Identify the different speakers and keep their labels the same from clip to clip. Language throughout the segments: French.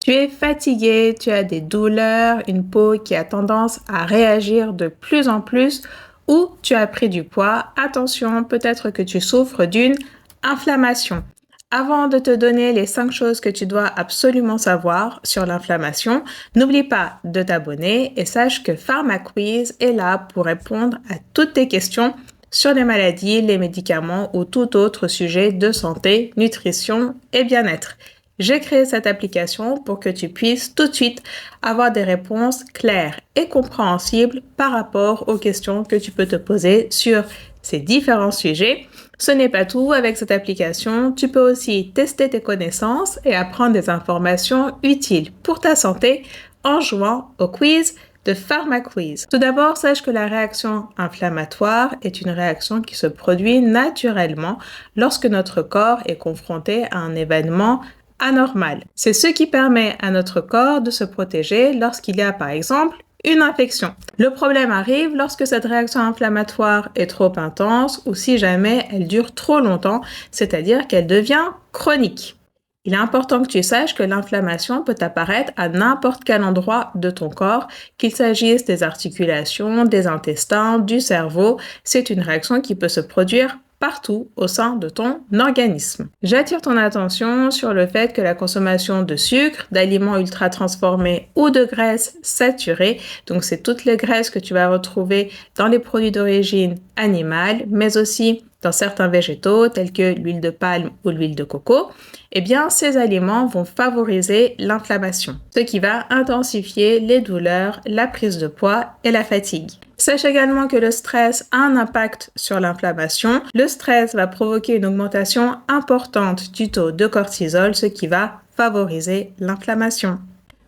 Speaker 1: Tu es fatigué, tu as des douleurs, une peau qui a tendance à réagir de plus en plus ou tu as pris du poids. Attention, peut-être que tu souffres d'une inflammation. Avant de te donner les 5 choses que tu dois absolument savoir sur l'inflammation, n'oublie pas de t'abonner et sache que PharmaQuiz est là pour répondre à toutes tes questions sur les maladies, les médicaments ou tout autre sujet de santé, nutrition et bien-être. J'ai créé cette application pour que tu puisses tout de suite avoir des réponses claires et compréhensibles par rapport aux questions que tu peux te poser sur ces différents sujets. Ce n'est pas tout, avec cette application, tu peux aussi tester tes connaissances et apprendre des informations utiles pour ta santé en jouant au quiz de PharmaQuiz. Tout d'abord, sache que la réaction inflammatoire est une réaction qui se produit naturellement lorsque notre corps est confronté à un événement anormal. C'est ce qui permet à notre corps de se protéger lorsqu'il y a par exemple une infection. Le problème arrive lorsque cette réaction inflammatoire est trop intense ou si jamais elle dure trop longtemps, c'est-à-dire qu'elle devient chronique. Il est important que tu saches que l'inflammation peut apparaître à n'importe quel endroit de ton corps, qu'il s'agisse des articulations, des intestins, du cerveau. C'est une réaction qui peut se produire partout au sein de ton organisme. J'attire ton attention sur le fait que la consommation de sucre, d'aliments ultra transformés ou de graisses saturées, donc c'est toutes les graisses que tu vas retrouver dans les produits d'origine animale, mais aussi dans certains végétaux tels que l'huile de palme ou l'huile de coco, eh bien, ces aliments vont favoriser l'inflammation, ce qui va intensifier les douleurs, la prise de poids et la fatigue. Sache également que le stress a un impact sur l'inflammation. Le stress va provoquer une augmentation importante du taux de cortisol, ce qui va favoriser l'inflammation.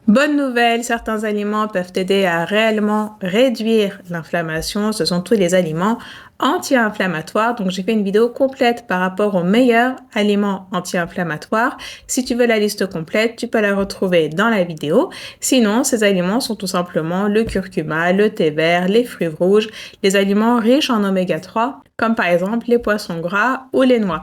Speaker 1: Bonne nouvelle, certains aliments peuvent aider à réellement réduire l'inflammation. Ce sont tous les aliments anti-inflammatoires. Donc, j'ai fait une vidéo complète par rapport aux meilleurs aliments anti-inflammatoires. Si tu veux la liste complète, tu peux la retrouver dans la vidéo. Sinon, ces aliments sont tout simplement le curcuma, le thé vert, les fruits rouges, les aliments riches en oméga 3, comme par exemple les poissons gras ou les noix.